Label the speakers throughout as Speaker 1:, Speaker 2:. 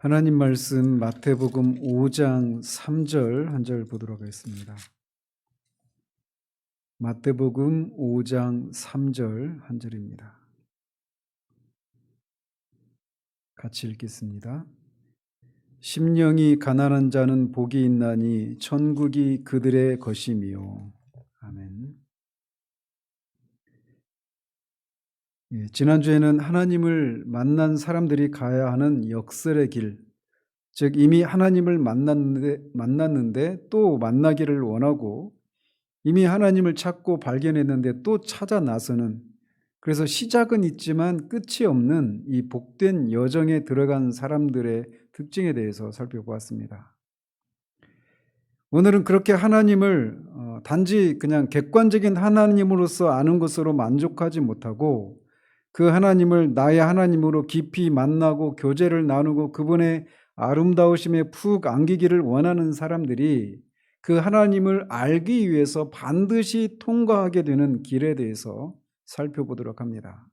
Speaker 1: 하나님 말씀 마태복음 5장 3절 한 절 보도록 하겠습니다. 마태복음 5장 3절 한 절입니다. 같이 읽겠습니다. 심령이 가난한 자는 복이 있나니 천국이 그들의 것이미요. 아멘. 지난주에는 하나님을 만난 사람들이 가야 하는 역설의 길, 즉 이미 하나님을 만났는데 또 만나기를 원하고 이미 하나님을 찾고 발견했는데 또 찾아 나서는, 그래서 시작은 있지만 끝이 없는 이 복된 여정에 들어간 사람들의 특징에 대해서 살펴보았습니다. 오늘은 그렇게 하나님을 단지 그냥 객관적인 하나님으로서 아는 것으로 만족하지 못하고 그 하나님을 나의 하나님으로 깊이 만나고 교제를 나누고 그분의 아름다우심에 푹 안기기를 원하는 사람들이 그 하나님을 알기 위해서 반드시 통과하게 되는 길에 대해서 살펴보도록 합니다.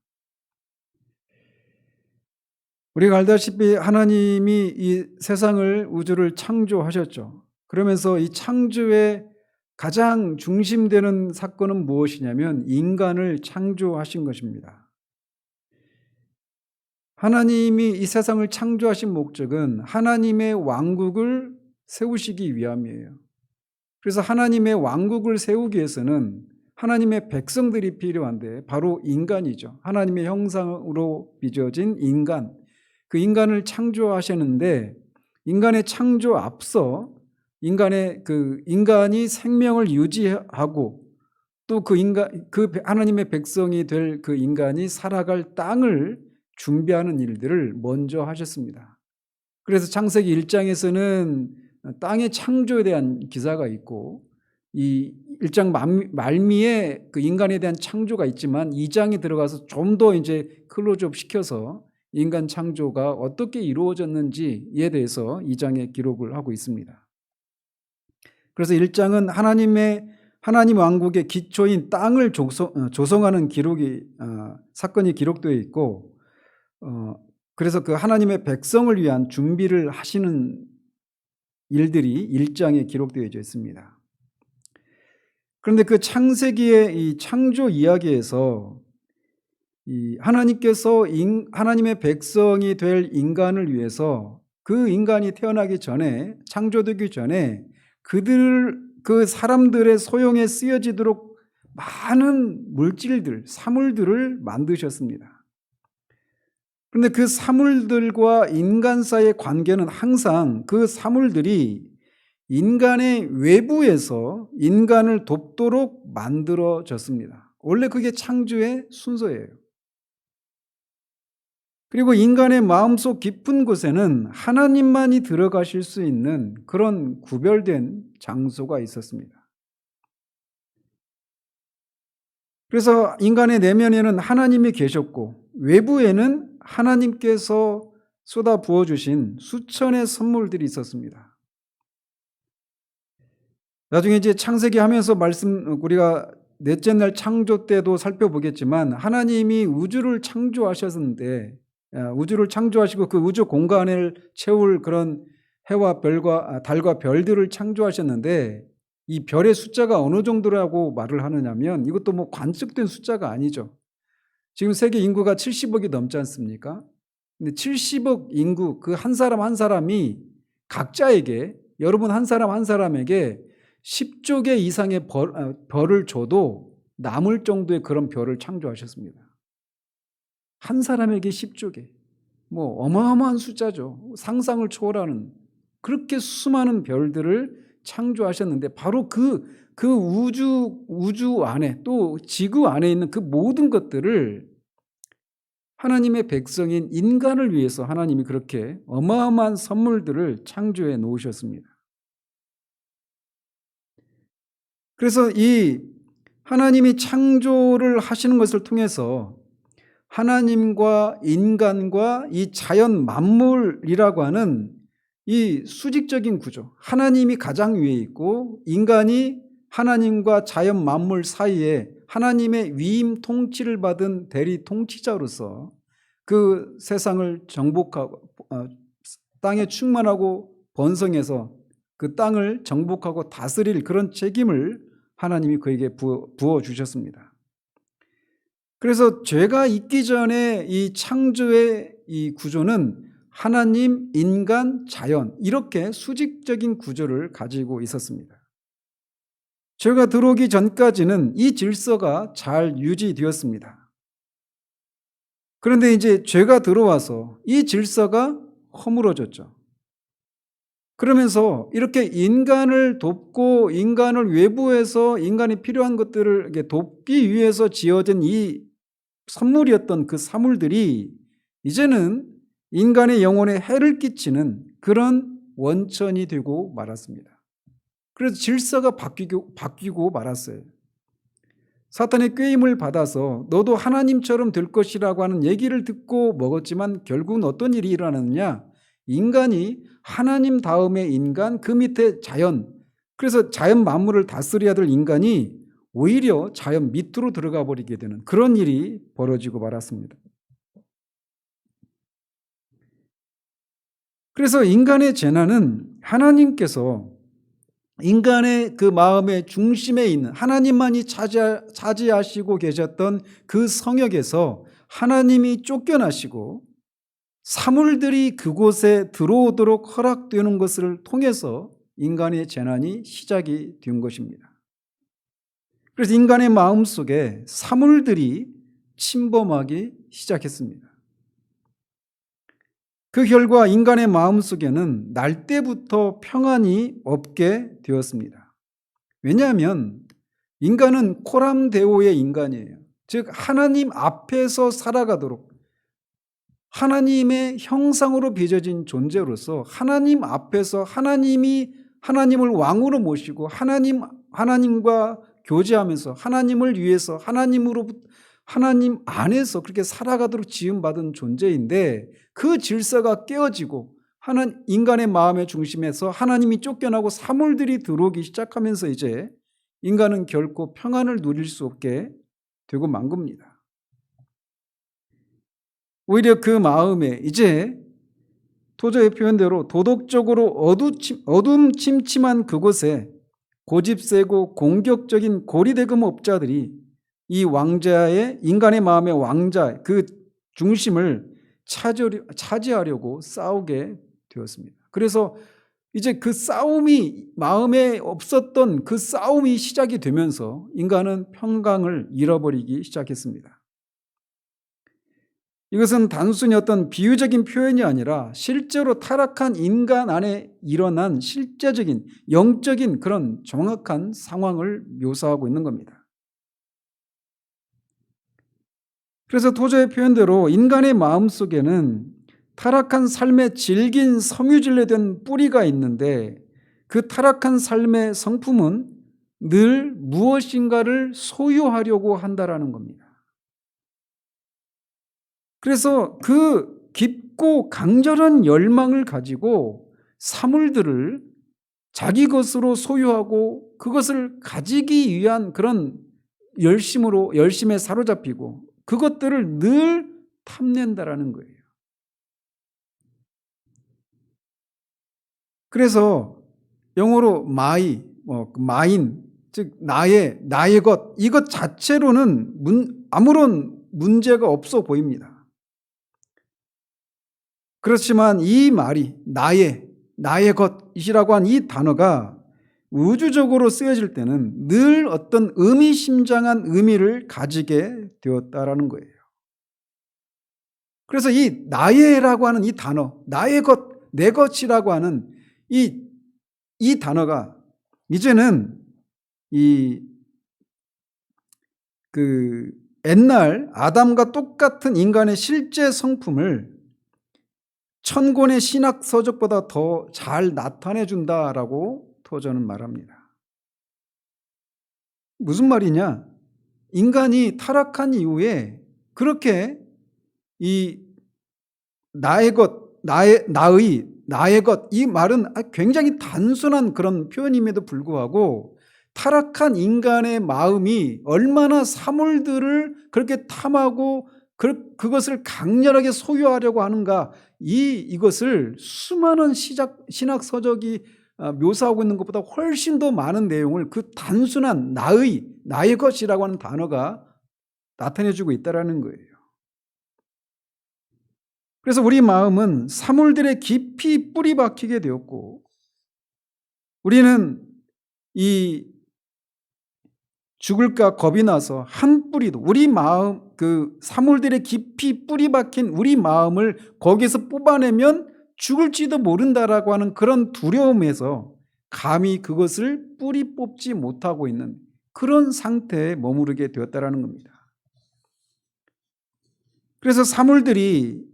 Speaker 1: 우리가 알다시피 하나님이 이 세상을, 우주를 창조하셨죠. 그러면서 이 창조의 가장 중심되는 사건은 무엇이냐면 인간을 창조하신 것입니다. 하나님이 이 세상을 창조하신 목적은 하나님의 왕국을 세우시기 위함이에요. 그래서 하나님의 왕국을 세우기 위해서는 하나님의 백성들이 필요한데 바로 인간이죠. 하나님의 형상으로 빚어진 인간, 그 인간을 창조하셨는데 인간의 창조 앞서 인간이 생명을 유지하고 또 그 하나님의 백성이 될 그 인간이 살아갈 땅을 준비하는 일들을 먼저 하셨습니다. 그래서 창세기 1장에서는 땅의 창조에 대한 기사가 있고 이 1장 말미에 그 인간에 대한 창조가 있지만 2장에 들어가서 좀 더 이제 클로즈업 시켜서 인간 창조가 어떻게 이루어졌는지에 대해서 2장에 기록을 하고 있습니다. 그래서 1장은 하나님 왕국의 기초인 땅을 조성하는 사건이 기록되어 있고 그래서 그 하나님의 백성을 위한 준비를 하시는 일들이 1장에 기록되어 있습니다. 그런데 그 창세기의 이 창조 이야기에서 하나님께서 하나님의 백성이 될 인간을 위해서 그 인간이 태어나기 전에, 창조되기 전에 그 사람들의 소용에 쓰여지도록 많은 물질들, 사물들을 만드셨습니다. 그런데 그 사물들과 인간 사이의 관계는 항상 그 사물들이 인간의 외부에서 인간을 돕도록 만들어졌습니다. 원래 그게 창조의 순서예요. 그리고 인간의 마음속 깊은 곳에는 하나님만이 들어가실 수 있는 그런 구별된 장소가 있었습니다. 그래서 인간의 내면에는 하나님이 계셨고 외부에는 하나님께서 쏟아 부어주신 수천의 선물들이 있었습니다. 나중에 이제 창세기 하면서 우리가 넷째 날 창조 때도 살펴보겠지만 하나님이 우주를 창조하셨는데 우주를 창조하시고 그 우주 공간을 채울 그런 해와 달과 별들을 창조하셨는데 이 별의 숫자가 어느 정도라고 말을 하느냐면 이것도 뭐 관측된 숫자가 아니죠. 지금 세계 인구가 70억이 넘지 않습니까? 근데 70억 인구 그 한 사람 한 사람이 각자에게, 여러분 한 사람 한 사람에게 10조 개 이상의 별을 줘도 남을 정도의 그런 별을 창조하셨습니다. 한 사람에게 10조 개. 뭐 어마어마한 숫자죠. 상상을 초월하는 그렇게 수많은 별들을 창조하셨는데 바로 그 우주 안에 또 지구 안에 있는 그 모든 것들을 하나님의 백성인 인간을 위해서 하나님이 그렇게 어마어마한 선물들을 창조해 놓으셨습니다. 그래서 이 하나님이 창조를 하시는 것을 통해서 하나님과 인간과 이 자연 만물이라고 하는 이 수직적인 구조, 하나님이 가장 위에 있고 인간이 하나님과 자연 만물 사이에 하나님의 위임 통치를 받은 대리 통치자로서 그 세상을 정복하고 땅에 충만하고 번성해서 그 땅을 정복하고 다스릴 그런 책임을 하나님이 그에게 부어주셨습니다. 그래서 죄가 있기 전에 이 창조의 이 구조는 하나님, 인간, 자연 이렇게 수직적인 구조를 가지고 있었습니다. 죄가 들어오기 전까지는 이 질서가 잘 유지되었습니다. 그런데 이제 죄가 들어와서 이 질서가 허물어졌죠. 그러면서 이렇게 인간을 돕고 인간을 외부에서 인간이 필요한 것들을 이렇게 돕기 위해서 지어진 이 선물이었던 그 사물들이 이제는 인간의 영혼에 해를 끼치는 그런 원천이 되고 말았습니다. 그래서 질서가 바뀌고 말았어요. 사탄의 꾀임을 받아서 너도 하나님처럼 될 것이라고 하는 얘기를 듣고 먹었지만 결국은 어떤 일이 일어나느냐? 인간이 하나님 다음에 인간, 그 밑에 자연, 그래서 자연 만물을 다스려야 될 인간이 오히려 자연 밑으로 들어가 버리게 되는 그런 일이 벌어지고 말았습니다. 그래서 인간의 재난은 하나님께서 인간의 그 마음의 중심에 있는 하나님만이 차지하시고 계셨던 그 성역에서 하나님이 쫓겨나시고 사물들이 그곳에 들어오도록 허락되는 것을 통해서 인간의 재난이 시작이 된 것입니다. 그래서 인간의 마음 속에 사물들이 침범하기 시작했습니다. 그 결과 인간의 마음 속에는 날 때부터 평안이 없게 되었습니다. 왜냐하면 인간은 코람데오의 인간이에요. 즉 하나님 앞에서 살아가도록 하나님의 형상으로 빚어진 존재로서 하나님 앞에서 하나님을 왕으로 모시고 하나님과 교제하면서 하나님을 위해서 하나님 안에서 그렇게 살아가도록 지음받은 존재인데 그 질서가 깨어지고 인간의 마음의 중심에서 하나님이 쫓겨나고 사물들이 들어오기 시작하면서 이제 인간은 결코 평안을 누릴 수 없게 되고 만 겁니다. 오히려 그 마음에 이제 토저의 표현대로 도덕적으로 어둠침침한 그곳에 고집세고 공격적인 고리대금업자들이 이 왕자의 인간의 마음의 왕자 그 중심을 차지하려고 싸우게 되었습니다. 그래서 이제 그 싸움이 마음에 없었던 그 싸움이 시작이 되면서 인간은 평강을 잃어버리기 시작했습니다. 이것은 단순히 어떤 비유적인 표현이 아니라 실제로 타락한 인간 안에 일어난 실제적인 영적인 그런 정확한 상황을 묘사하고 있는 겁니다. 그래서 토저의 표현대로 인간의 마음속에는 타락한 삶의 질긴 섬유질에 된 뿌리가 있는데 그 타락한 삶의 성품은 늘 무엇인가를 소유하려고 한다라는 겁니다. 그래서 그 깊고 강렬한 열망을 가지고 사물들을 자기 것으로 소유하고 그것을 가지기 위한 그런 열심에 사로잡히고 그것들을 늘 탐낸다라는 거예요. 그래서 영어로 마인, 즉 나의 것, 이것 자체로는 아무런 문제가 없어 보입니다. 그렇지만 이 말이 나의 것이라고 한 이 단어가 우주적으로 쓰여질 때는 늘 어떤 의미심장한 의미를 가지게 되었다라는 거예요. 그래서 이 나의라고 하는 이 단어, 나의 것, 내 것이라고 하는 이 단어가 이제는 옛날 아담과 똑같은 인간의 실제 성품을 천권의 신학 서적보다 더 잘 나타내 준다라고 토저는 말합니다. 무슨 말이냐? 인간이 타락한 이후에 그렇게 이 나의 것, 나의 것, 이 말은 굉장히 단순한 그런 표현임에도 불구하고 타락한 인간의 마음이 얼마나 사물들을 그렇게 탐하고 그것을 강렬하게 소유하려고 하는가, 이것을 수많은 신학 서적이 묘사하고 있는 것보다 훨씬 더 많은 내용을 그 단순한 나의 것이라고 하는 단어가 나타내주고 있다는 거예요. 그래서 우리 마음은 사물들에 깊이 뿌리 박히게 되었고, 우리는 이 죽을까 겁이 나서 한 뿌리도, 우리 마음, 그 사물들에 깊이 뿌리 박힌 우리 마음을 거기서 뽑아내면 죽을지도 모른다라고 하는 그런 두려움에서 감히 그것을 뿌리 뽑지 못하고 있는 그런 상태에 머무르게 되었다는 겁니다. 그래서 사물들이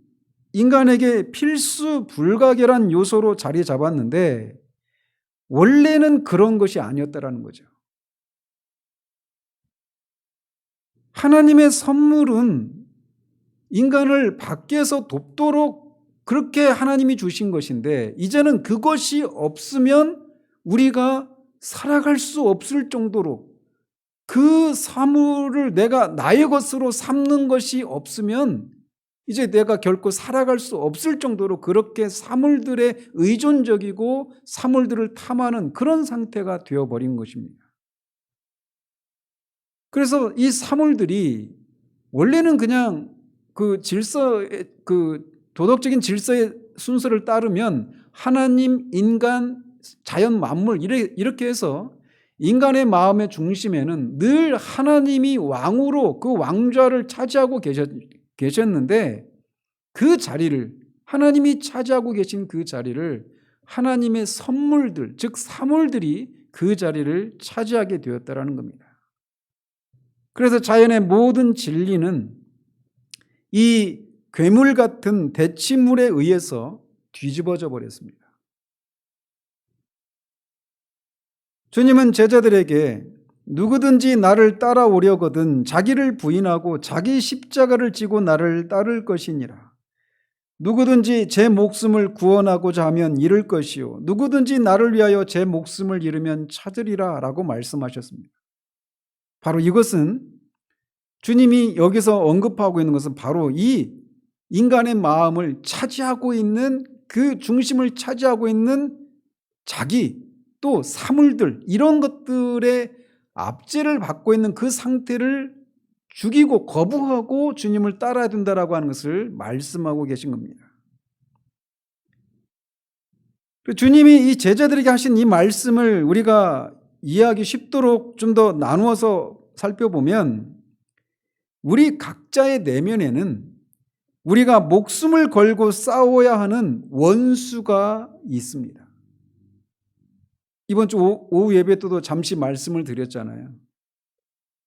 Speaker 1: 인간에게 필수 불가결한 요소로 자리 잡았는데 원래는 그런 것이 아니었다라는 거죠. 하나님의 선물은 인간을 밖에서 돕도록 그렇게 하나님이 주신 것인데, 이제는 그것이 없으면 우리가 살아갈 수 없을 정도로, 그 사물을 내가 나의 것으로 삼는 것이 없으면 이제 내가 결코 살아갈 수 없을 정도로 그렇게 사물들에 의존적이고 사물들을 탐하는 그런 상태가 되어버린 것입니다. 그래서 이 사물들이 원래는 그냥 그 도덕적인 질서의 순서를 따르면 하나님, 인간, 자연, 만물 이렇게 해서 인간의 마음의 중심에는 늘 하나님이 왕으로 그 왕좌를 차지하고 계셨는데, 그 자리를, 하나님이 차지하고 계신 그 자리를 하나님의 선물들, 즉 사물들이 그 자리를 차지하게 되었다는 겁니다. 그래서 자연의 모든 진리는 이 괴물 같은 대치물에 의해서 뒤집어져 버렸습니다. 주님은 제자들에게 누구든지 나를 따라오려거든 자기를 부인하고 자기 십자가를 지고 나를 따를 것이니라. 누구든지 제 목숨을 구원하고자 하면 잃을 것이요 누구든지 나를 위하여 제 목숨을 잃으면 찾으리라 라고 말씀하셨습니다. 바로 이것은, 주님이 여기서 언급하고 있는 것은 바로 이 인간의 마음을 차지하고 있는, 그 중심을 차지하고 있는 자기, 또 사물들, 이런 것들의 압제를 받고 있는 그 상태를 죽이고 거부하고 주님을 따라야 된다라고 하는 것을 말씀하고 계신 겁니다. 주님이 이 제자들에게 하신 이 말씀을 우리가 이해하기 쉽도록 좀 더 나누어서 살펴보면, 우리 각자의 내면에는 우리가 목숨을 걸고 싸워야 하는 원수가 있습니다. 이번 주 오후 예배 때도 잠시 말씀을 드렸잖아요.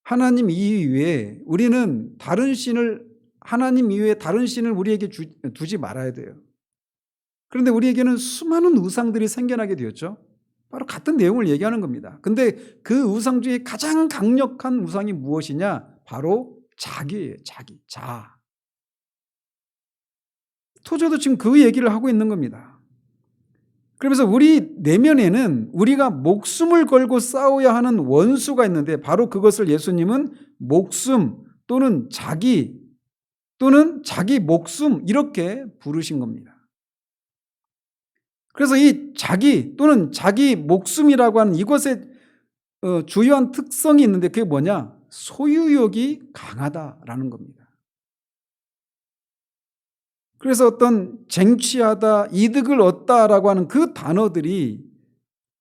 Speaker 1: 하나님 이외에 우리는 하나님 이외에 다른 신을 우리에게 두지 말아야 돼요. 그런데 우리에게는 수많은 우상들이 생겨나게 되었죠. 바로 같은 내용을 얘기하는 겁니다. 근데 그 우상 중에 가장 강력한 우상이 무엇이냐? 바로 자기예요. 자. 토저도 지금 그 얘기를 하고 있는 겁니다. 그러면서 우리 내면에는 우리가 목숨을 걸고 싸워야 하는 원수가 있는데, 바로 그것을 예수님은 목숨 또는 자기 목숨 이렇게 부르신 겁니다. 그래서 이 자기 또는 자기 목숨이라고 하는 이것의 주요한 특성이 있는데, 그게 뭐냐? 소유욕이 강하다라는 겁니다. 그래서 어떤 쟁취하다, 이득을 얻다라고 하는 그 단어들이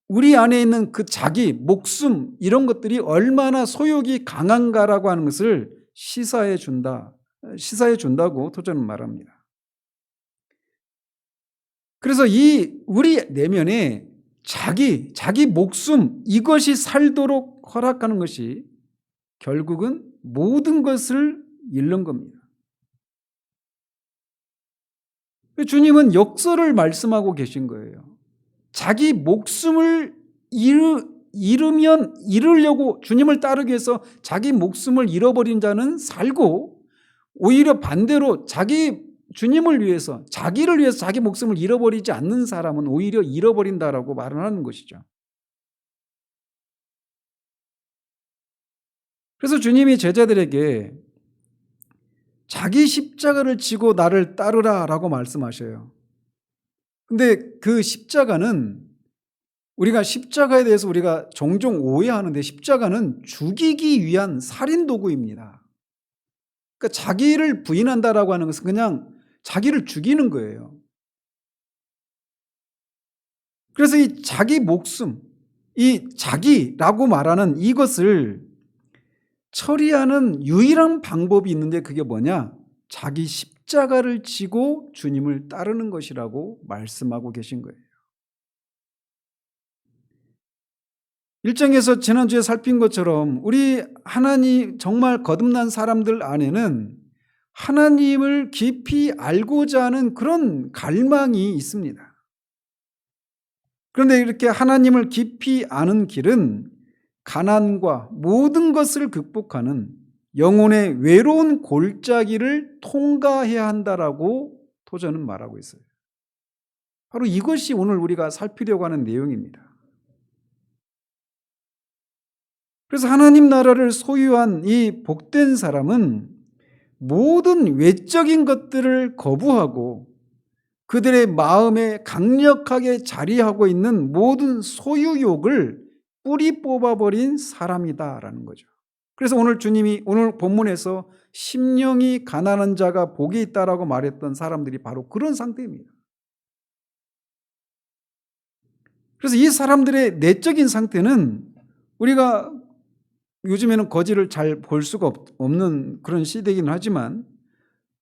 Speaker 1: 우리 안에 있는 그 자기, 목숨 이런 것들이 얼마나 소욕이 강한가라고 하는 것을 시사해 준다고 토저는 말합니다. 그래서 이 우리 내면에 자기 목숨 이것이 살도록 허락하는 것이 결국은 모든 것을 잃는 겁니다. 주님은 역설을 말씀하고 계신 거예요. 자기 목숨을 잃으려고 주님을 따르기 위해서 자기 목숨을 잃어버린 자는 살고, 오히려 반대로 주님을 위해서, 자기를 위해서 자기 목숨을 잃어버리지 않는 사람은 오히려 잃어버린다라고 말을 하는 것이죠. 그래서 주님이 제자들에게 자기 십자가를 지고 나를 따르라라고 말씀하셔요. 근데 그 십자가는 우리가 십자가에 대해서 우리가 종종 오해하는데 십자가는 죽이기 위한 살인 도구입니다. 그러니까 자기를 부인한다라고 하는 것은 그냥 자기를 죽이는 거예요. 그래서 이 자기 목숨, 이 자기라고 말하는 이것을 처리하는 유일한 방법이 있는데 그게 뭐냐? 자기 십자가를 지고 주님을 따르는 것이라고 말씀하고 계신 거예요. 1장에서 지난주에 살핀 것처럼 우리 하나님 정말 거듭난 사람들 안에는 하나님을 깊이 알고자 하는 그런 갈망이 있습니다. 그런데 이렇게 하나님을 깊이 아는 길은 가난과 모든 것을 극복하는 영혼의 외로운 골짜기를 통과해야 한다라고 토저는 말하고 있어요. 바로 이것이 오늘 우리가 살피려고 하는 내용입니다. 그래서 하나님 나라를 소유한 이 복된 사람은 모든 외적인 것들을 거부하고 그들의 마음에 강력하게 자리하고 있는 모든 소유욕을 뿌리 뽑아버린 사람이다라는 거죠. 그래서 오늘 주님이 오늘 본문에서 심령이 가난한 자가 복이 있다라고 말했던 사람들이 바로 그런 상태입니다. 그래서 이 사람들의 내적인 상태는 우리가 요즘에는 거지를 잘 볼 수가 없는 그런 시대이긴 하지만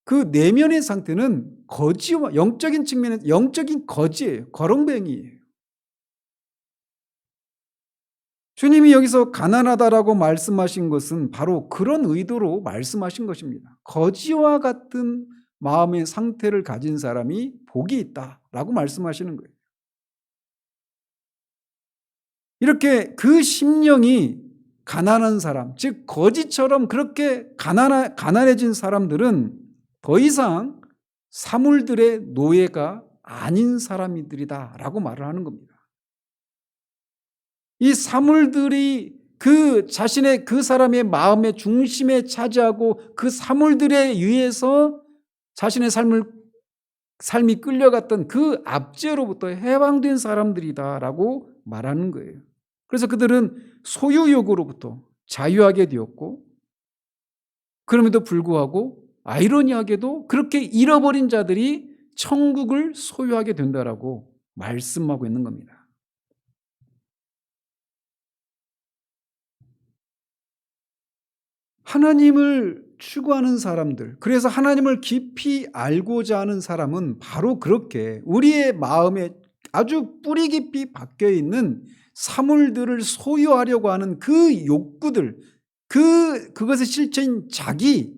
Speaker 1: 그 내면의 상태는 거지와 영적인 측면에서 영적인 거지예요. 거렁뱅이예요. 주님이 여기서 가난하다라고 말씀하신 것은 바로 그런 의도로 말씀하신 것입니다. 거지와 같은 마음의 상태를 가진 사람이 복이 있다라고 말씀하시는 거예요. 이렇게 그 심령이 가난한 사람, 즉 거지처럼 그렇게 가난해진 사람들은 더 이상 사물들의 노예가 아닌 사람들이다라고 말을 하는 겁니다. 이 사물들이 그 자신의 그 사람의 마음의 중심에 차지하고 그 사물들에 의해서 자신의 삶이 끌려갔던 그 압제로부터 해방된 사람들이다라고 말하는 거예요. 그래서 그들은 소유욕으로부터 자유하게 되었고 그럼에도 불구하고 아이러니하게도 그렇게 잃어버린 자들이 천국을 소유하게 된다라고 말씀하고 있는 겁니다. 하나님을 추구하는 사람들, 그래서 하나님을 깊이 알고자 하는 사람은 바로 그렇게 우리의 마음에 아주 뿌리 깊이 박혀 있는 사물들을 소유하려고 하는 그 욕구들, 그것의 실체인 자기,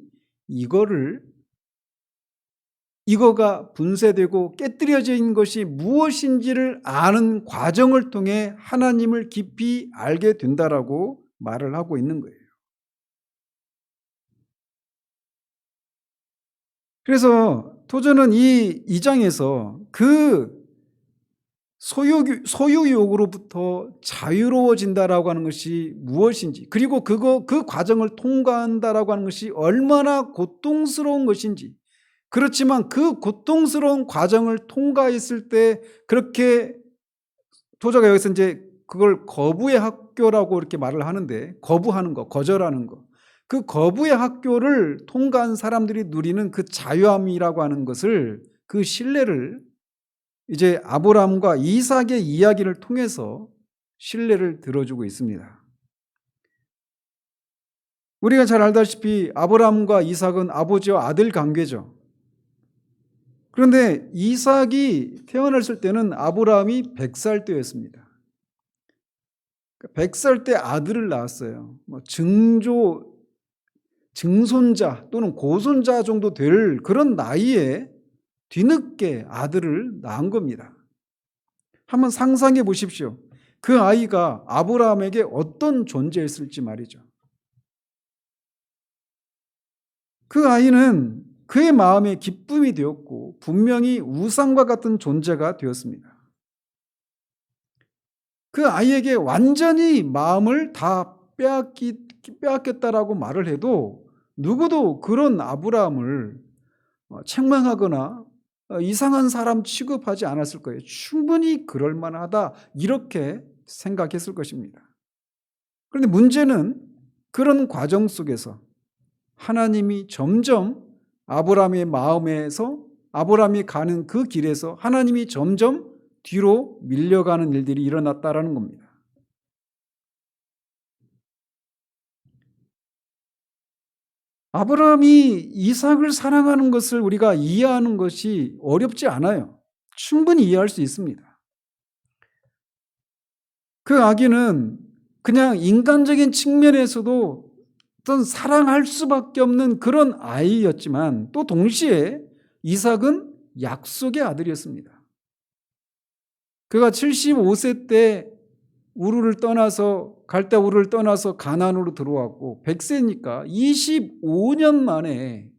Speaker 1: 이거가 분쇄되고 깨뜨려진 것이 무엇인지를 아는 과정을 통해 하나님을 깊이 알게 된다라고 말을 하고 있는 거예요. 그래서 토저는 이 2장에서 그 소유욕으로부터 자유로워진다라고 하는 것이 무엇인지, 그리고 그 과정을 통과한다라고 하는 것이 얼마나 고통스러운 것인지, 그렇지만 그 고통스러운 과정을 통과했을 때 그렇게 토저가 여기서 이제 그걸 거부의 학교라고 이렇게 말을 하는데, 거부하는 거, 거절하는 거. 그 거부의 학교를 통과한 사람들이 누리는 그 자유함이라고 하는 것을, 그 신뢰를 이제 아브라함과 이삭의 이야기를 통해서 신뢰를 들어주고 있습니다. 우리가 잘 알다시피 아브라함과 이삭은 아버지와 아들 관계죠. 그런데 이삭이 태어났을 때는 아브라함이 100살 때였습니다. 100살 때 아들을 낳았어요. 증손자 또는 고손자 정도 될 그런 나이에 뒤늦게 아들을 낳은 겁니다. 한번 상상해 보십시오. 그 아이가 아브라함에게 어떤 존재였을지 말이죠. 그 아이는 그의 마음에 기쁨이 되었고 분명히 우상과 같은 존재가 되었습니다. 그 아이에게 완전히 마음을 다 빼앗겼다라고 말을 해도 누구도 그런 아브라함을 책망하거나 이상한 사람 취급하지 않았을 거예요. 충분히 그럴 만하다 이렇게 생각했을 것입니다. 그런데 문제는 그런 과정 속에서 하나님이 점점 아브라함의 마음에서, 아브라함이 가는 그 길에서 하나님이 점점 뒤로 밀려가는 일들이 일어났다라는 겁니다. 아브라함이 이삭을 사랑하는 것을 우리가 이해하는 것이 어렵지 않아요. 충분히 이해할 수 있습니다. 그 아기는 그냥 인간적인 측면에서도 어떤 사랑할 수밖에 없는 그런 아이였지만 또 동시에 이삭은 약속의 아들이었습니다. 그가 75세 때 우르를 떠나서 갈대 우르를 떠나서 가나안으로 들어왔고 100세니까 25년 만에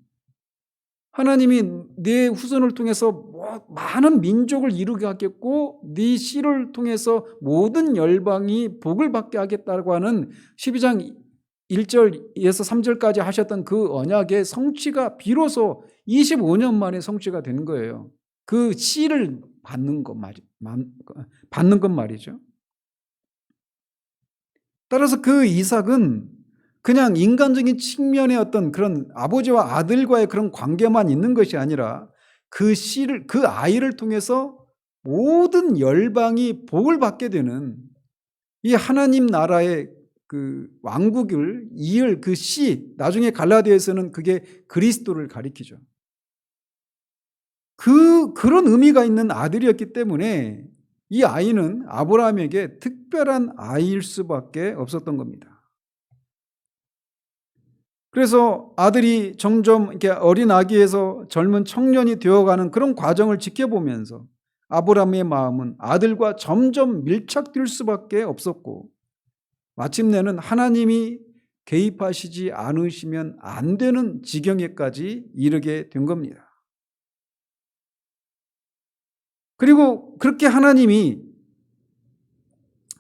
Speaker 1: 하나님이 네 후손을 통해서 많은 민족을 이루게 하겠고 네 씨를 통해서 모든 열방이 복을 받게 하겠다고 하는 12장 1절에서 3절까지 하셨던 그 언약의 성취가 비로소 25년 만에 성취가 되는 거예요. 그 씨를 받는 것 말이죠. 따라서 그 이삭은 그냥 인간적인 측면의 어떤 그런 아버지와 아들과의 그런 관계만 있는 것이 아니라 그 씨를, 그 아이를 통해서 모든 열방이 복을 받게 되는 이 하나님 나라의 그 왕국을 이을 그 씨, 나중에 갈라디아에서는 그게 그리스도를 가리키죠. 그런 의미가 있는 아들이었기 때문에 이 아이는 아브라함에게 특별한 아이일 수밖에 없었던 겁니다. 그래서 아들이 점점 이렇게 어린 아기에서 젊은 청년이 되어가는 그런 과정을 지켜보면서 아브라함의 마음은 아들과 점점 밀착될 수밖에 없었고 마침내는 하나님이 개입하시지 않으시면 안 되는 지경에까지 이르게 된 겁니다. 그리고 그렇게 하나님이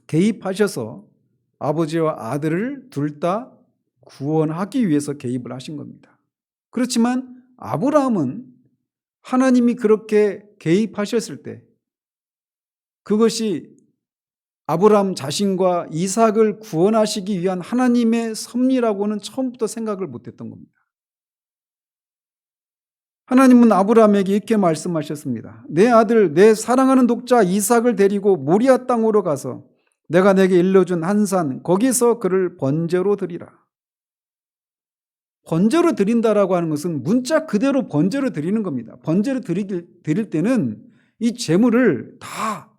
Speaker 1: 개입하셔서 아버지와 아들을 둘 다 구원하기 위해서 개입을 하신 겁니다. 그렇지만 아브라함은 하나님이 그렇게 개입하셨을 때 그것이 아브라함 자신과 이삭을 구원하시기 위한 하나님의 섭리라고는 처음부터 생각을 못했던 겁니다. 하나님은 아브라함에게 이렇게 말씀하셨습니다. 내 아들, 내 사랑하는 독자 이삭을 데리고 모리아 땅으로 가서 내가 내게 일러준 한 산 거기서 그를 번제로 드리라. 번제로 드린다라고 하는 것은 문자 그대로 번제로 드리는 겁니다. 번제로 드릴 때는 이 제물을 다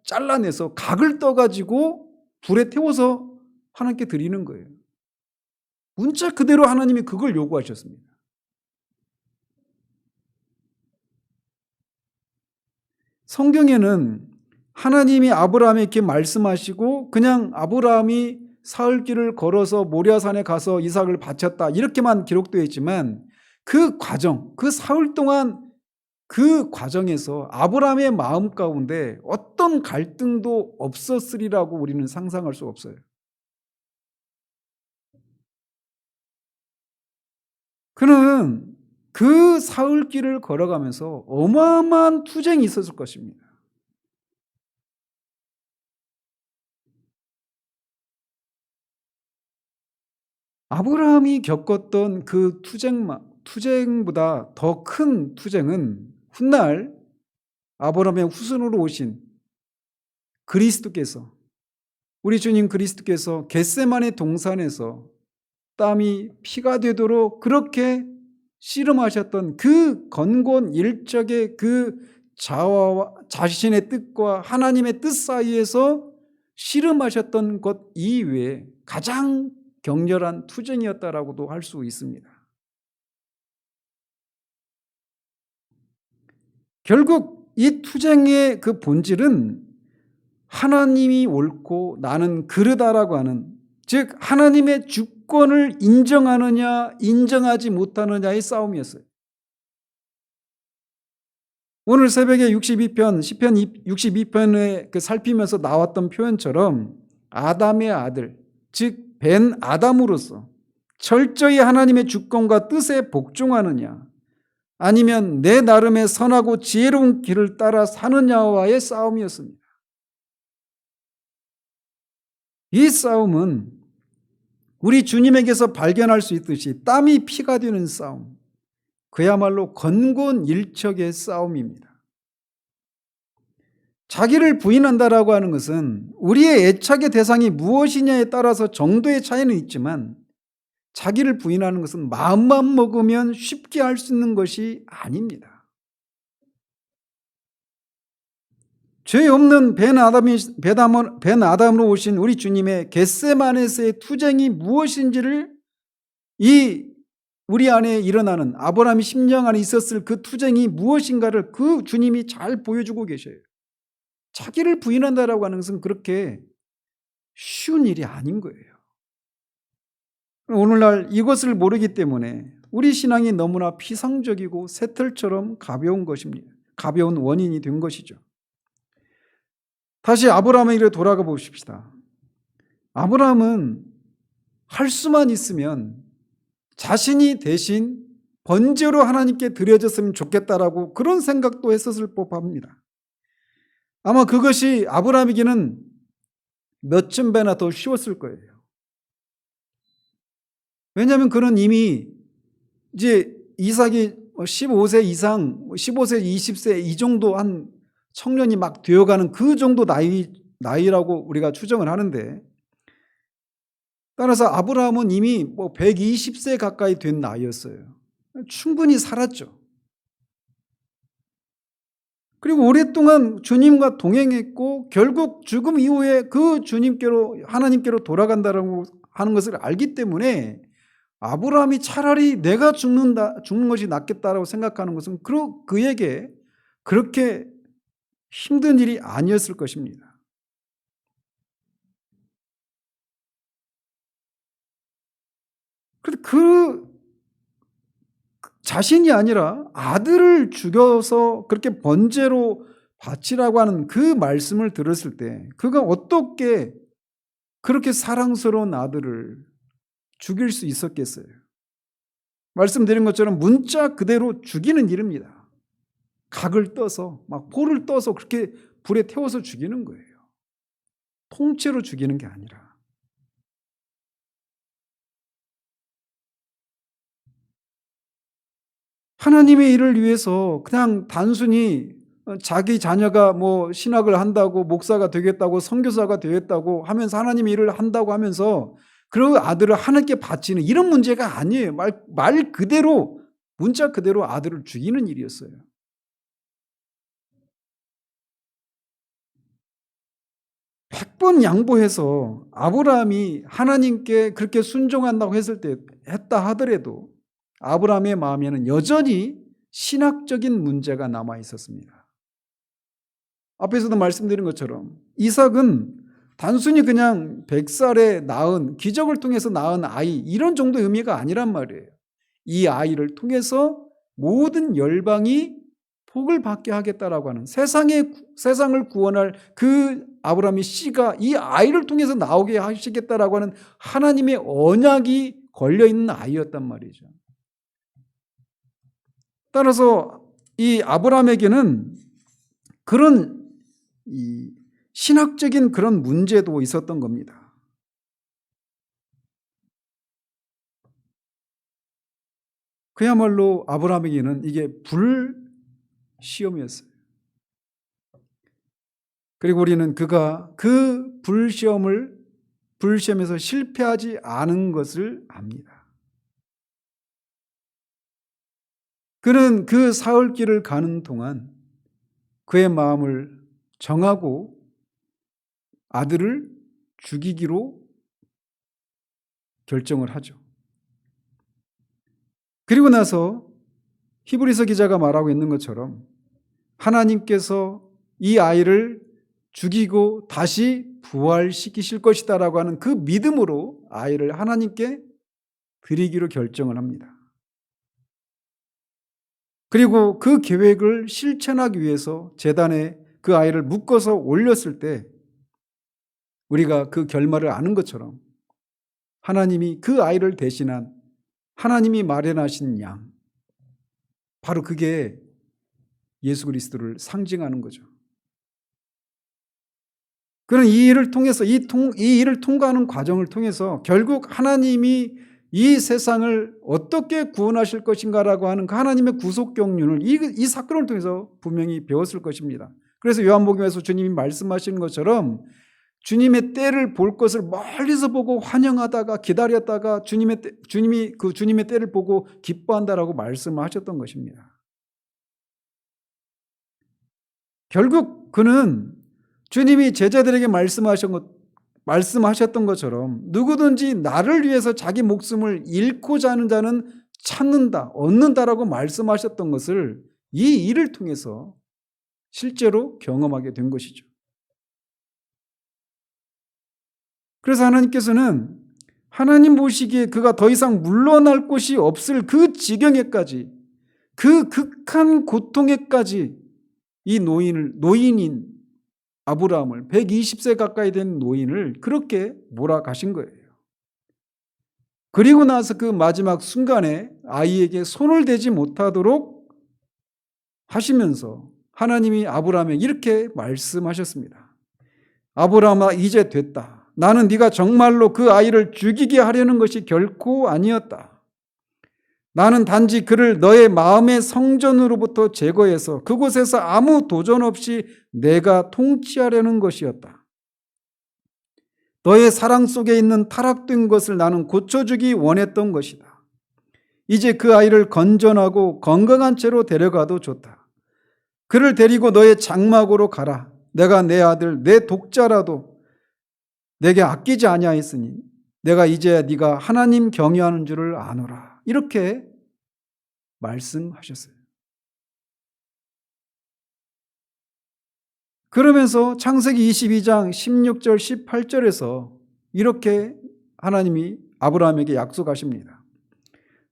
Speaker 1: 잘라내서 각을 떠가지고 불에 태워서 하나님께 드리는 거예요. 문자 그대로 하나님이 그걸 요구하셨습니다. 성경에는 하나님이 아브라함에게 말씀하시고 그냥 아브라함이 사흘길을 걸어서 모리아산에 가서 이삭을 바쳤다 이렇게만 기록되어 있지만 그 과정, 그 사흘 동안 그 과정에서 아브라함의 마음 가운데 어떤 갈등도 없었으리라고 우리는 상상할 수 없어요. 그는 그 사흘길을 걸어가면서 어마어마한 투쟁이 있었을 것입니다. 아브라함이 겪었던 그 투쟁보다 더 큰 투쟁은 훗날 아브라함의 후손으로 오신 그리스도께서, 우리 주님 그리스도께서 겟세마네 동산에서 땀이 피가 되도록 그렇게 씨름하셨던 그 건곤 일적의 그 자아와 자신의 뜻과 하나님의 뜻 사이에서 씨름하셨던 것 이외에 가장 격렬한 투쟁이었다라고도 할 수 있습니다. 결국 이 투쟁의 그 본질은 하나님이 옳고 나는 그르다라고 하는, 즉 하나님의 주권을 인정하느냐 인정하지 못하느냐의 싸움이었어요. 오늘 새벽에 62편 시편 62편에 살피면서 나왔던 표현처럼 아담의 아들, 즉 벤 아담으로서 철저히 하나님의 주권과 뜻에 복종하느냐, 아니면 내 나름의 선하고 지혜로운 길을 따라 사느냐와의 싸움이었습니다. 이 싸움은 우리 주님에게서 발견할 수 있듯이 땀이 피가 되는 싸움, 그야말로 건곤일척의 싸움입니다. 자기를 부인한다라고 하는 것은 우리의 애착의 대상이 무엇이냐에 따라서 정도의 차이는 있지만, 자기를 부인하는 것은 마음만 먹으면 쉽게 할 수 있는 것이 아닙니다. 죄 없는 벤 아담으로 오신 우리 주님의 겟세마네스의 투쟁이 무엇인지를, 우리 안에 일어나는 아브라함의 심령 안에 있었을 그 투쟁이 무엇인가를 그 주님이 잘 보여주고 계셔요. 자기를 부인한다라고 하는 것은 그렇게 쉬운 일이 아닌 거예요. 오늘날 이것을 모르기 때문에 우리 신앙이 너무나 피상적이고 새털처럼 가벼운 것입니다. 가벼운 원인이 된 것이죠. 다시 아브라함에게 돌아가 보십시다. 아브라함은 할 수만 있으면 자신이 대신 번제로 하나님께 드려졌으면 좋겠다라고 그런 생각도 했었을 법합니다. 아마 그것이 아브라함에게는 몇천 배나 더 쉬웠을 거예요. 왜냐하면 그는 이미 이제 이삭이 15세 이상, 15세, 20세 이 정도 한 청년이 막 되어가는 그 정도 나이라고 우리가 추정을 하는데, 따라서 아브라함은 이미 120세 가까이 된 나이였어요. 충분히 살았죠. 그리고 오랫동안 주님과 동행했고 결국 죽음 이후에 그 주님께로, 하나님께로 돌아간다라고 하는 것을 알기 때문에 아브라함이 차라리 내가 죽는 것이 낫겠다라고 생각하는 것은 그에게 그렇게 힘든 일이 아니었을 것입니다. 그런데 그 자신이 아니라 아들을 죽여서 그렇게 번제로 바치라고 하는 그 말씀을 들었을 때 그가 어떻게 그렇게 사랑스러운 아들을 죽일 수 있었겠어요? 말씀드린 것처럼 문자 그대로 죽이는 일입니다. 각을 떠서 막 포를 떠서 그렇게 불에 태워서 죽이는 거예요. 통째로 죽이는 게 아니라. 하나님의 일을 위해서 그냥 단순히 자기 자녀가 신학을 한다고 목사가 되겠다고 선교사가 되겠다고 하면서 하나님의 일을 한다고 하면서 그 아들을 하나님께 바치는 이런 문제가 아니에요. 말 그대로 문자 그대로 아들을 죽이는 일이었어요. 백 번 양보해서 아브라함이 하나님께 그렇게 순종한다고 했다 하더라도 아브라함의 마음에는 여전히 신학적인 문제가 남아 있었습니다. 앞에서도 말씀드린 것처럼 이삭은 단순히 그냥 100살에 낳은, 기적을 통해서 낳은 아이 이런 정도의 의미가 아니란 말이에요. 이 아이를 통해서 모든 열방이 복을 받게 하겠다라고 하는, 세상을 구원할 그 아브라함의 씨가 이 아이를 통해서 나오게 하시겠다라고 하는 하나님의 언약이 걸려있는 아이였단 말이죠. 따라서 이 아브라함에게는 그런 신학적인 그런 문제도 있었던 겁니다. 그야말로 아브라함에게는 이게 불시험이었어요. 그리고 우리는 그가 그 불시험에서 실패하지 않은 것을 압니다. 그는 그 사흘길을 가는 동안 그의 마음을 정하고 아들을 죽이기로 결정을 하죠. 그리고 나서 히브리서 기자가 말하고 있는 것처럼 하나님께서 이 아이를 죽이고 다시 부활시키실 것이다라고 하는 그 믿음으로 아이를 하나님께 드리기로 결정을 합니다. 그리고 그 계획을 실천하기 위해서 제단에 그 아이를 묶어서 올렸을 때 우리가 그 결말을 아는 것처럼 하나님이 그 아이를 대신한 하나님이 마련하신 양, 바로 그게 예수 그리스도를 상징하는 거죠. 그런 이 일을 통해서 이 일을 통과하는 과정을 통해서 결국 하나님이 이 세상을 어떻게 구원하실 것인가라고 하는 그 하나님의 구속 경륜을 이 사건을 통해서 분명히 배웠을 것입니다. 그래서 요한복음에서 주님이 말씀하시는 것처럼 주님의 때를 볼 것을 멀리서 보고 환영하다가 기다렸다가 주님이 그 주님의 때를 보고 기뻐한다라고 말씀하셨던 것입니다. 결국 그는 주님이 제자들에게 말씀하셨던 것처럼 누구든지 나를 위해서 자기 목숨을 잃고자 하는 자는 찾는다, 얻는다라고 말씀하셨던 것을 이 일을 통해서 실제로 경험하게 된 것이죠. 그래서 하나님께서는 하나님 보시기에 그가 더 이상 물러날 곳이 없을 그 지경에까지, 그 극한 고통에까지 이 노인인 아브라함을, 120세 가까이 된 노인을 그렇게 몰아가신 거예요. 그리고 나서 그 마지막 순간에 아이에게 손을 대지 못하도록 하시면서 하나님이 아브라함에게 이렇게 말씀하셨습니다. 아브라함아, 이제 됐다. 나는 네가 정말로 그 아이를 죽이게 하려는 것이 결코 아니었다. 나는 단지 그를 너의 마음의 성전으로부터 제거해서 그곳에서 아무 도전 없이 내가 통치하려는 것이었다. 너의 사랑 속에 있는 타락된 것을 나는 고쳐주기 원했던 것이다. 이제 그 아이를 건전하고 건강한 채로 데려가도 좋다. 그를 데리고 너의 장막으로 가라. 내가 내 아들, 내 독자라도 내게 아끼지 아니하였으니 내가 이제야 네가 하나님 경외하는 줄을 아노라. 이렇게 말씀하셨어요. 그러면서 창세기 22장 16절 18절에서 이렇게 하나님이 아브라함에게 약속하십니다.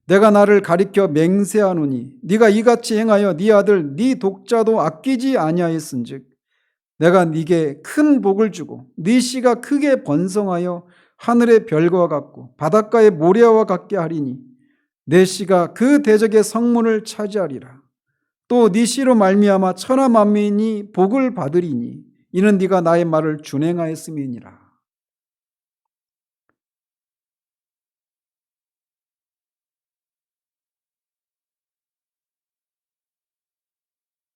Speaker 1: 내가 나를 가리켜 맹세하노니 네가 이같이 행하여 네 아들 네 독자도 아끼지 아니하였은즉 내가 네게 큰 복을 주고 네 씨가 크게 번성하여 하늘의 별과 같고 바닷가의 모래와 같게 하리니 내 씨가 그 대적의 성문을 차지하리라. 또 네 씨로 말미암아 천하 만민이 복을 받으리니 이는 네가 나의 말을 준행하였음이니라.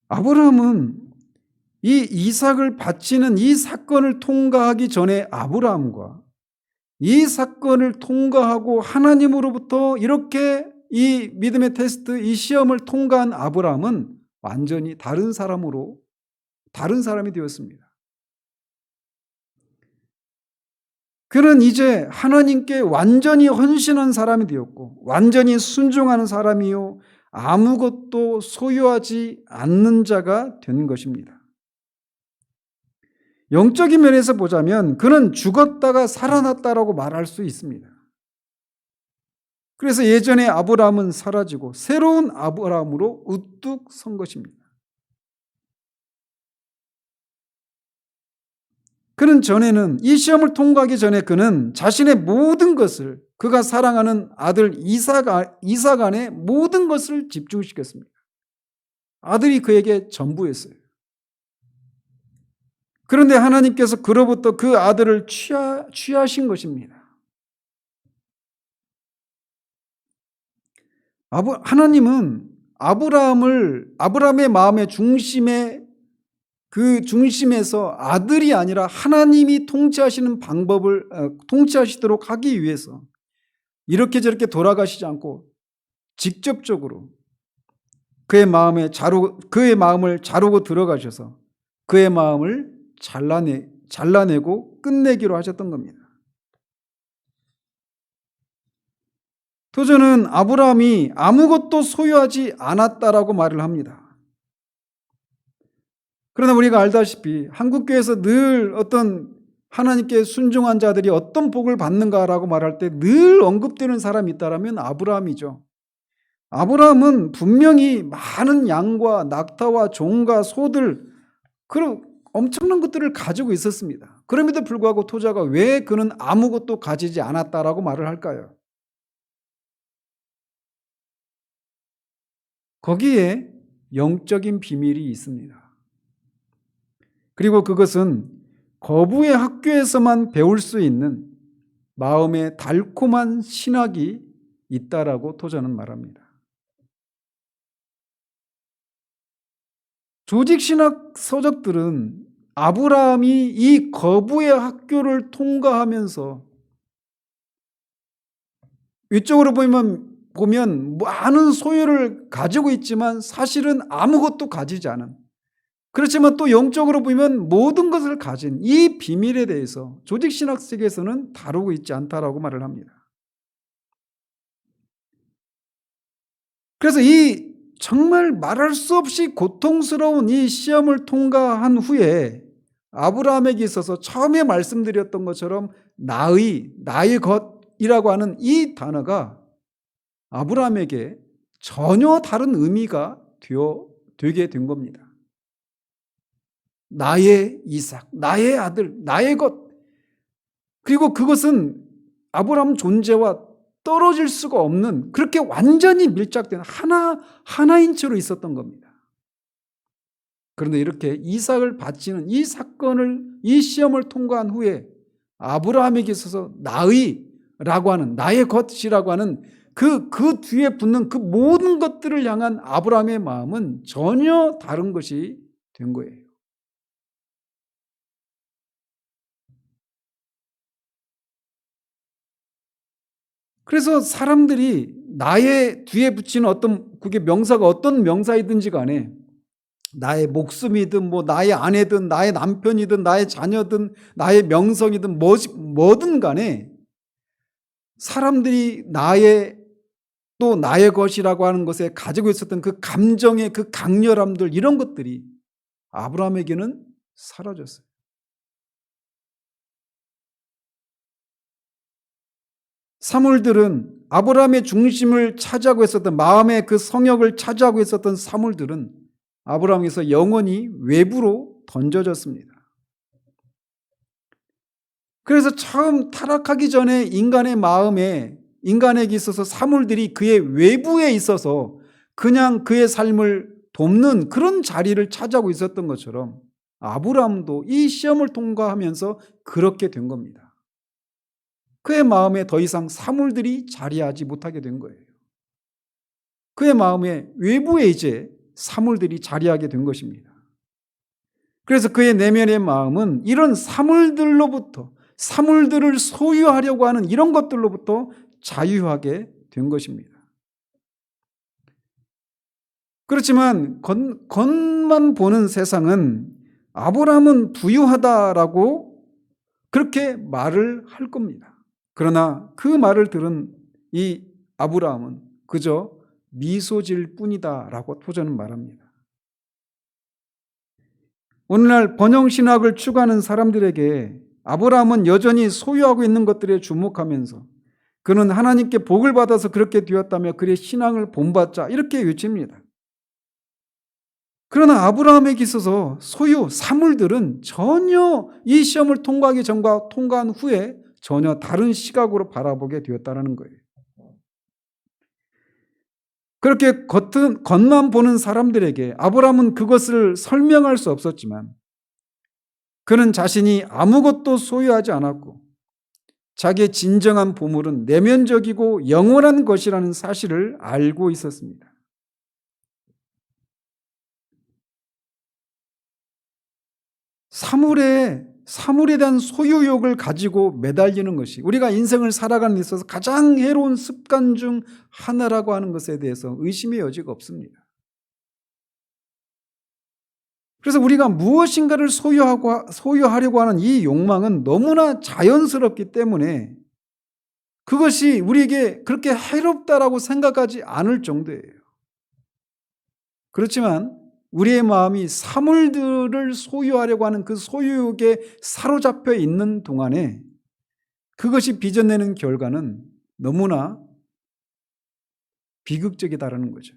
Speaker 1: 아브라함은 이 이삭을 바치는 이 사건을 통과하기 전에 아브라함과 이 사건을 통과하고 하나님으로부터 이렇게 이 믿음의 테스트, 이 시험을 통과한 아브라함은 완전히 다른 사람이 되었습니다. 그는 이제 하나님께 완전히 헌신한 사람이 되었고 완전히 순종하는 사람이요 아무것도 소유하지 않는 자가 된 것입니다. 영적인 면에서 보자면 그는 죽었다가 살아났다라고 말할 수 있습니다. 그래서 예전의 아브라함은 사라지고 새로운 아브라함으로 우뚝 선 것입니다. 그는 전에는 이 시험을 통과하기 전에 그는 자신의 모든 것을 그가 사랑하는 아들 이삭 안에 모든 것을 집중시켰습니다. 아들이 그에게 전부였어요. 그런데 하나님께서 그로부터 그 아들을 취하신 것입니다. 하나님은 아브라함의 마음의 중심에서 아들이 아니라 하나님이 통치하시는 방법을 통치하시도록 하기 위해서 이렇게 저렇게 돌아가시지 않고 직접적으로 그의 마음을 자르고 들어가셔서 그의 마음을 잘라내고 끝내기로 하셨던 겁니다. 도저는 아브라함이 아무것도 소유하지 않았다라고 말을 합니다. 그러나 우리가 알다시피 한국교회에서 늘 어떤 하나님께 순종한 자들이 어떤 복을 받는가라고 말할 때 늘 언급되는 사람이 있다면 아브라함이죠. 아브라함은 분명히 많은 양과 낙타와 종과 소들 그런 엄청난 것들을 가지고 있었습니다. 그럼에도 불구하고 토자가 왜 그는 아무것도 가지지 않았다라고 말을 할까요? 거기에 영적인 비밀이 있습니다. 그리고 그것은 거부의 학교에서만 배울 수 있는 마음의 달콤한 신학이 있다라고 토자는 말합니다. 조직신학 서적들은 아브라함이 이 거부의 학교를 통과하면서 위쪽으로 보면 많은 소유를 가지고 있지만 사실은 아무것도 가지지 않은, 그렇지만 또 영적으로 보면 모든 것을 가진 이 비밀에 대해서 조직신학 세계에서는 다루고 있지 않다라고 말을 합니다. 그래서 이 정말 말할 수 없이 고통스러운 이 시험을 통과한 후에 아브라함에게 있어서 처음에 말씀드렸던 것처럼 나의 것이라고 하는 이 단어가 아브라함에게 전혀 다른 의미가 되게 된 겁니다. 나의 이삭, 나의 아들, 나의 것. 그리고 그것은 아브라함 존재와 떨어질 수가 없는, 그렇게 완전히 밀착된 하나인 채로 있었던 겁니다. 그런데 이렇게 이삭을 바치는 이 사건을, 이 시험을 통과한 후에 아브라함에게 있어서 나의라고 하는, 나의 것이라고 하는 그 뒤에 붙는 그 모든 것들을 향한 아브라함의 마음은 전혀 다른 것이 된 거예요. 그래서 사람들이 나의 뒤에 붙이는 그게 명사가 어떤 명사이든지 간에 나의 목숨이든 나의 아내든 나의 남편이든 나의 자녀든 나의 명성이든 뭐든 간에 사람들이 또 나의 것이라고 하는 것에 가지고 있었던 그 감정의 그 강렬함들, 이런 것들이 아브라함에게는 사라졌어요. 사물들은 아브라함의 중심을 차지하고 있었던, 마음의 그 성역을 차지하고 있었던 사물들은 아브라함에서 영원히 외부로 던져졌습니다. 그래서 처음 타락하기 전에 인간에게 있어서 사물들이 그의 외부에 있어서 그냥 그의 삶을 돕는 그런 자리를 차지하고 있었던 것처럼 아브라함도 이 시험을 통과하면서 그렇게 된 겁니다. 그의 마음에 더 이상 사물들이 자리하지 못하게 된 거예요. 그의 마음의 외부에 이제 사물들이 자리하게 된 것입니다. 그래서 그의 내면의 마음은 이런 사물들을 소유하려고 하는 이런 것들로부터 자유하게 된 것입니다. 그렇지만 겉만 보는 세상은 아브라함은 부유하다라고 그렇게 말을 할 겁니다. 그러나 그 말을 들은 이 아브라함은 그저 미소질 뿐이다라고 토저는 말합니다. 오늘날 번영신학을 추구하는 사람들에게 아브라함은 여전히 소유하고 있는 것들에 주목하면서 그는 하나님께 복을 받아서 그렇게 되었다며 그의 신앙을 본받자 이렇게 외칩니다. 그러나 아브라함에게 있어서 사물들은 전혀 이 시험을 통과하기 전과 통과한 후에 전혀 다른 시각으로 바라보게 되었다는 거예요. 그렇게 겉만 보는 사람들에게 아브라함은 그것을 설명할 수 없었지만 그는 자신이 아무것도 소유하지 않았고 자기의 진정한 보물은 내면적이고 영원한 것이라는 사실을 알고 있었습니다. 사물에 대한 소유욕을 가지고 매달리는 것이 우리가 인생을 살아가는 데 있어서 가장 해로운 습관 중 하나라고 하는 것에 대해서 의심의 여지가 없습니다. 그래서 우리가 무엇인가를 소유하려고 하는 이 욕망은 너무나 자연스럽기 때문에 그것이 우리에게 그렇게 해롭다라고 생각하지 않을 정도예요. 그렇지만 우리의 마음이 사물들을 소유하려고 하는 그 소유욕에 사로잡혀 있는 동안에 그것이 빚어내는 결과는 너무나 비극적이다라는 거죠.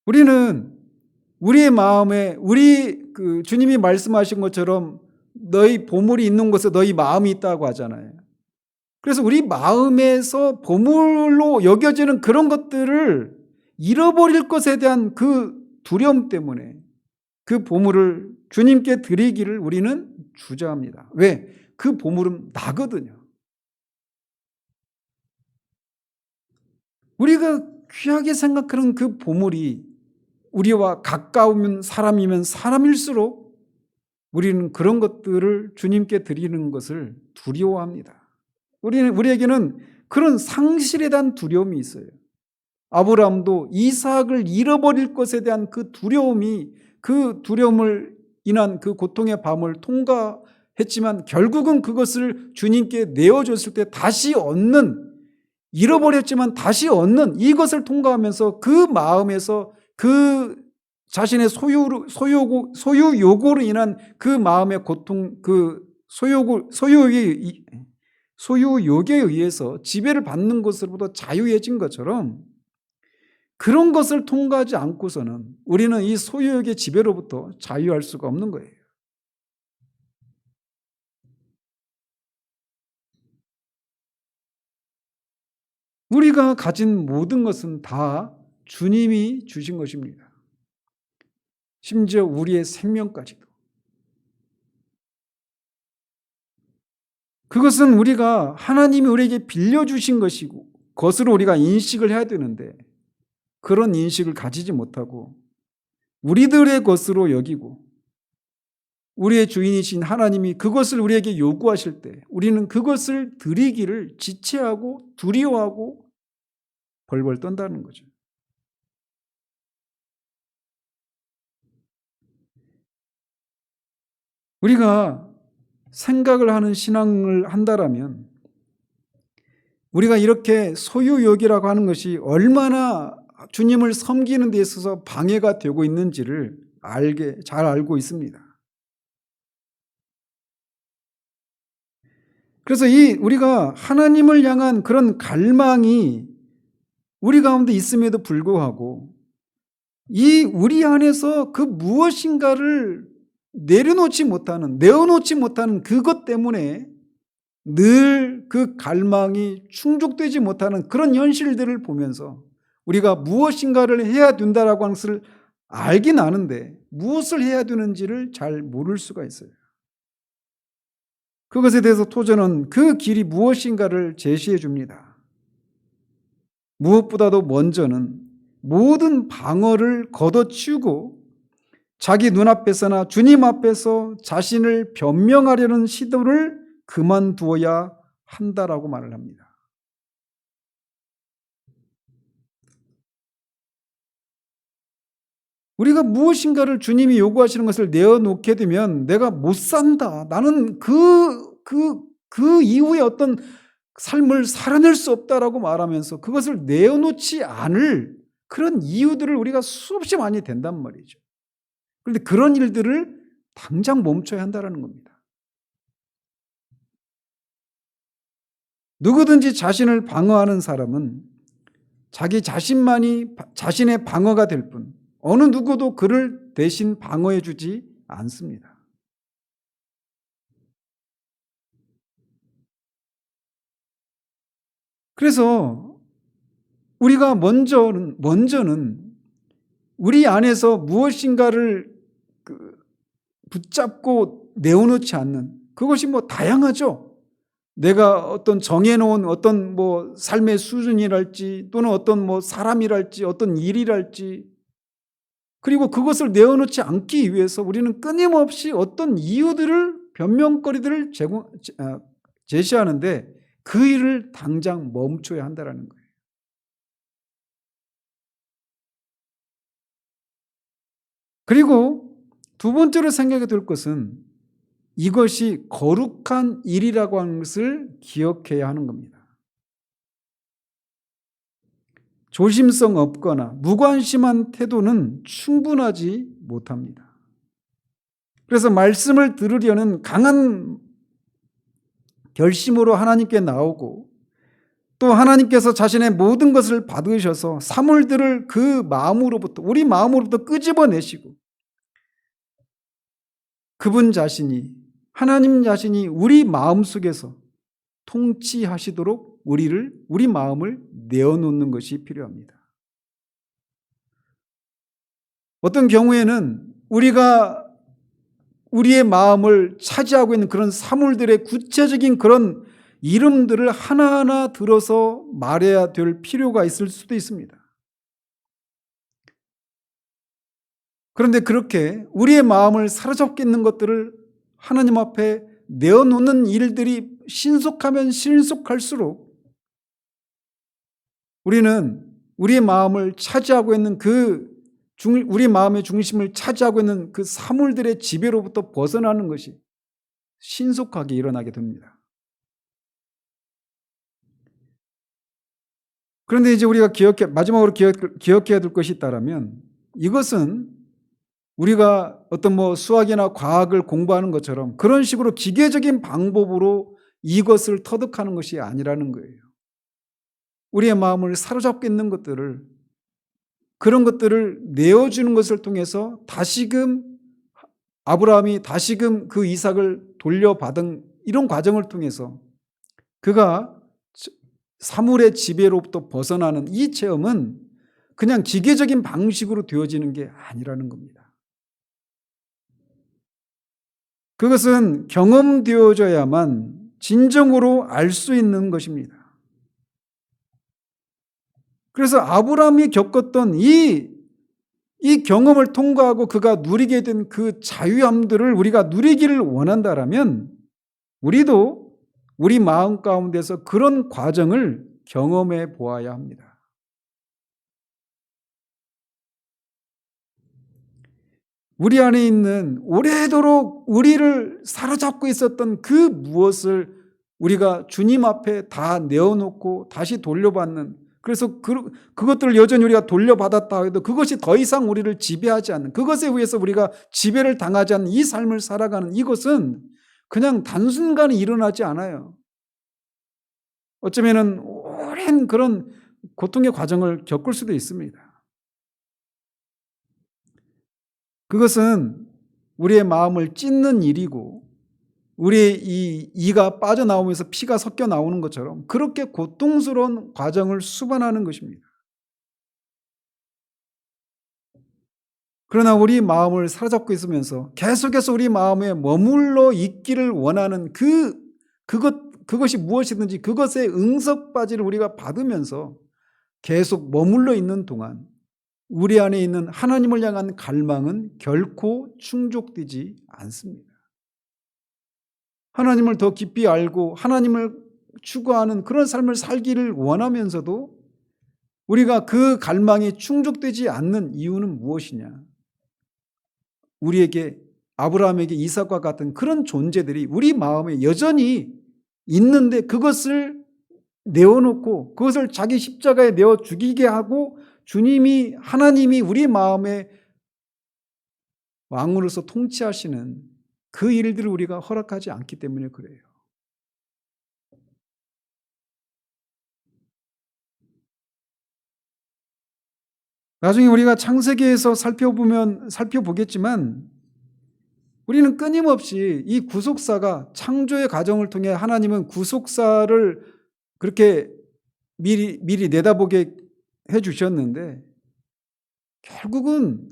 Speaker 1: 우리는 우리의 마음에 주님이 말씀하신 것처럼 너희 보물이 있는 곳에 너희 마음이 있다고 하잖아요. 그래서 우리 마음에서 보물로 여겨지는 그런 것들을 잃어버릴 것에 대한 그 두려움 때문에 그 보물을 주님께 드리기를 우리는 주저합니다. 왜? 그 보물은 나거든요. 우리가 귀하게 생각하는 그 보물이 우리와 가까운 사람이면 사람일수록 우리는 그런 것들을 주님께 드리는 것을 두려워합니다. 우리에게는 그런 상실에 대한 두려움이 있어요. 아브라함도 이삭을 잃어버릴 것에 대한 그 두려움을 인한 그 고통의 밤을 통과했지만 결국은 그것을 주님께 내어줬을 때 다시 얻는, 잃어버렸지만 다시 얻는 이것을 통과하면서 그 마음에서 그 자신의 소유 요구로 인한 그 마음의 고통, 그 소유욕에 의해서 지배를 받는 것으로부터 자유해진 것처럼 그런 것을 통과하지 않고서는 우리는 이 소유욕의 지배로부터 자유할 수가 없는 거예요. 우리가 가진 모든 것은 다 주님이 주신 것입니다. 심지어 우리의 생명까지도. 그것은 우리가 하나님이 우리에게 빌려주신 것이고 그것으로 우리가 인식을 해야 되는데 그런 인식을 가지지 못하고 우리들의 것으로 여기고 우리의 주인이신 하나님이 그것을 우리에게 요구하실 때 우리는 그것을 드리기를 지체하고 두려워하고 벌벌 떤다는 거죠. 우리가 생각을 하는 신앙을 한다라면 우리가 이렇게 소유욕이라고 하는 것이 얼마나 주님을 섬기는 데 있어서 방해가 되고 있는지를 잘 알고 있습니다. 그래서 우리가 하나님을 향한 그런 갈망이 우리 가운데 있음에도 불구하고 우리 안에서 그 무엇인가를 내어놓지 못하는 그것 때문에 늘 그 갈망이 충족되지 못하는 그런 현실들을 보면서 우리가 무엇인가를 해야 된다라고 하는 것을 알긴 아는데 무엇을 해야 되는지를 잘 모를 수가 있어요. 그것에 대해서 토저는 그 길이 무엇인가를 제시해 줍니다. 무엇보다도 먼저는 모든 방어를 걷어치우고 자기 눈앞에서나 주님 앞에서 자신을 변명하려는 시도를 그만두어야 한다라고 말을 합니다. 우리가 무엇인가를 주님이 요구하시는 것을 내어놓게 되면 내가 못 산다. 나는 그 이후에 어떤 삶을 살아낼 수 없다라고 말하면서 그것을 내어놓지 않을 그런 이유들을 우리가 수없이 많이 된단 말이죠. 그런데 그런 일들을 당장 멈춰야 한다는 겁니다. 누구든지 자신을 방어하는 사람은 자기 자신만이 자신의 방어가 될 뿐 어느 누구도 그를 대신 방어해 주지 않습니다. 그래서 우리가 먼저는 우리 안에서 무엇인가를 붙잡고 내어놓지 않는 그것이 다양하죠. 내가 어떤 정해놓은 어떤 삶의 수준이랄지 또는 어떤 사람이랄지 어떤 일이랄지 그리고 그것을 내어놓지 않기 위해서 우리는 끊임없이 어떤 이유들을 변명거리들을 제시하는데 그 일을 당장 멈춰야 한다는 거예요. 그리고 두 번째로 생각해 둘 것은 이것이 거룩한 일이라고 하는 것을 기억해야 하는 겁니다. 조심성 없거나 무관심한 태도는 충분하지 못합니다. 그래서 말씀을 들으려는 강한 결심으로 하나님께 나오고 또 하나님께서 자신의 모든 것을 받으셔서 사물들을 우리 마음으로부터 끄집어내시고 그분 자신이, 하나님 자신이 우리 마음속에서 통치하시도록 우리 마음을 내어놓는 것이 필요합니다. 어떤 경우에는 우리가 우리의 마음을 차지하고 있는 그런 사물들의 구체적인 그런 이름들을 하나하나 들어서 말해야 될 필요가 있을 수도 있습니다. 그런데 그렇게 우리의 마음을 사로잡고 있는 것들을 하나님 앞에 내어놓는 일들이 신속하면 신속할수록 우리는 우리의 마음을 차지하고 있는 우리 마음의 중심을 차지하고 있는 그 사물들의 지배로부터 벗어나는 것이 신속하게 일어나게 됩니다. 그런데 이제 우리가 마지막으로 기억해야 될 것이 있다면, 이것은 우리가 어떤 수학이나 과학을 공부하는 것처럼 그런 식으로 기계적인 방법으로 이것을 터득하는 것이 아니라는 거예요. 우리의 마음을 사로잡고 있는 그런 것들을 내어주는 것을 통해서 아브라함이 다시금 그 이삭을 돌려받은 이런 과정을 통해서 그가 사물의 지배로부터 벗어나는 이 체험은 그냥 기계적인 방식으로 되어지는 게 아니라는 겁니다. 그것은 경험되어져야만 진정으로 알 수 있는 것입니다. 그래서 아브라함이 겪었던 이 경험을 통과하고 그가 누리게 된 그 자유함들을 우리가 누리기를 원한다라면 우리도 우리 마음 가운데서 그런 과정을 경험해 보아야 합니다. 우리 안에 있는 오래도록 우리를 사로잡고 있었던 그 무엇을 우리가 주님 앞에 다 내어놓고 다시 돌려받는, 그래서 그것들을 여전히 우리가 돌려받았다 해도 그것이 더 이상 우리를 지배하지 않는, 그것에 의해서 우리가 지배를 당하지 않는 이 삶을 살아가는 이것은 그냥 단순간에 일어나지 않아요. 어쩌면은 오랜 그런 고통의 과정을 겪을 수도 있습니다. 그것은 우리의 마음을 찢는 일이고 우리의 이 이가 빠져나오면서 피가 섞여 나오는 것처럼 그렇게 고통스러운 과정을 수반하는 것입니다. 그러나 우리 마음을 사로잡고 있으면서 계속해서 우리 마음에 머물러 있기를 원하는 그것이 무엇이든지 그것의 응석바지를 우리가 받으면서 계속 머물러 있는 동안 우리 안에 있는 하나님을 향한 갈망은 결코 충족되지 않습니다. 하나님을 더 깊이 알고 하나님을 추구하는 그런 삶을 살기를 원하면서도 우리가 그 갈망이 충족되지 않는 이유는 무엇이냐? 우리에게 아브라함에게 이삭과 같은 그런 존재들이 우리 마음에 여전히 있는데 그것을 내어놓고 그것을 자기 십자가에 내어 죽이게 하고 하나님이 우리 마음에 왕으로서 통치하시는 그 일들을 우리가 허락하지 않기 때문에 그래요. 나중에 우리가 창세기에서 살펴보겠지만 우리는 끊임없이 이 구속사가 창조의 과정을 통해 하나님은 구속사를 그렇게 미리 내다보게 해주셨는데 결국은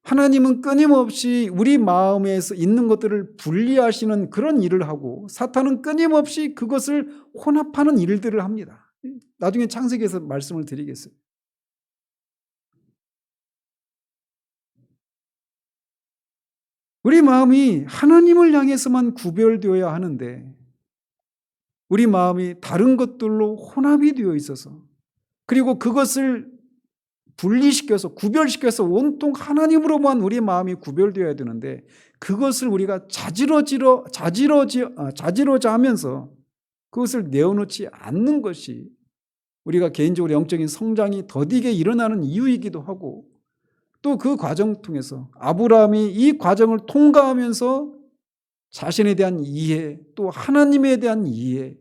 Speaker 1: 하나님은 끊임없이 우리 마음에서 있는 것들을 분리하시는 그런 일을 하고 사탄은 끊임없이 그것을 혼합하는 일들을 합니다. 나중에 창세기에서 말씀을 드리겠어요. 우리 마음이 하나님을 향해서만 구별되어야 하는데 우리 마음이 다른 것들로 혼합이 되어 있어서 그리고 그것을 분리시켜서 구별시켜서 온통 하나님으로만 우리 마음이 구별되어야 되는데 그것을 우리가 자지러져 하면서 그것을 내어놓지 않는 것이 우리가 개인적으로 영적인 성장이 더디게 일어나는 이유이기도 하고 또 그 과정 통해서 아브라함이 이 과정을 통과하면서 자신에 대한 이해 또 하나님에 대한 이해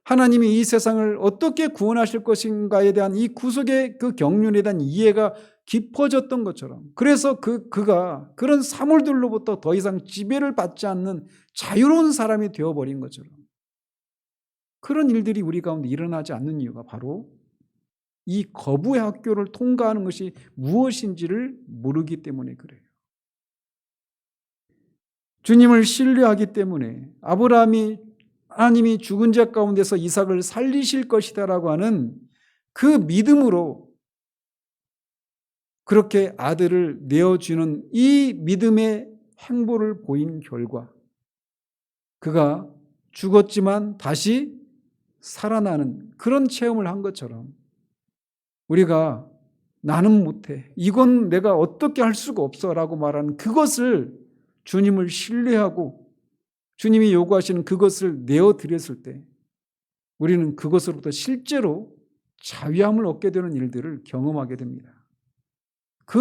Speaker 1: 하나님이 이 세상을 어떻게 구원하실 것인가에 대한 이 구속의 그 경륜에 대한 이해가 깊어졌던 것처럼, 그래서 그가 그런 사물들로부터 더 이상 지배를 받지 않는 자유로운 사람이 되어버린 것처럼, 그런 일들이 우리 가운데 일어나지 않는 이유가 바로 이 거부의 학교를 통과하는 것이 무엇인지를 모르기 때문에 그래요. 주님을 신뢰하기 때문에 하나님이 죽은 자 가운데서 이삭을 살리실 것이다라고 하는 그 믿음으로 그렇게 아들을 내어주는 이 믿음의 행보를 보인 결과, 그가 죽었지만 다시 살아나는 그런 체험을 한 것처럼, 우리가 나는 못해, 이건 내가 어떻게 할 수가 없어 라고 말하는 그것을 주님을 신뢰하고 주님이 요구하시는 그것을 내어드렸을 때 우리는 그것으로부터 실제로 자유함을 얻게 되는 일들을 경험하게 됩니다.